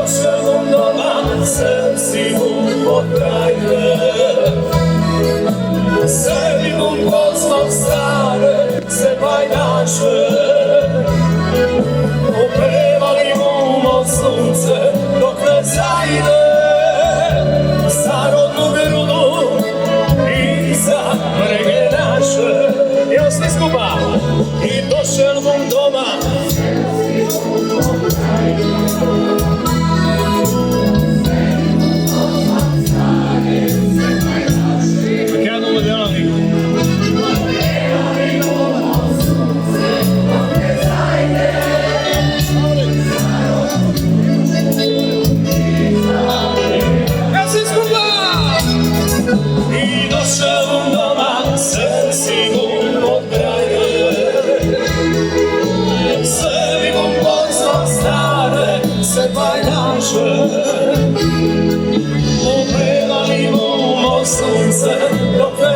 došao doma, sem si mu odbrajne. Sebi mu poznao stare, se bajdaše. Opevali mu od sunce, dok ne zajde. Za rodnu grudu i za brege naše. Evo svi skupa. I došel mu doma. Opevali mu od sunce dok ne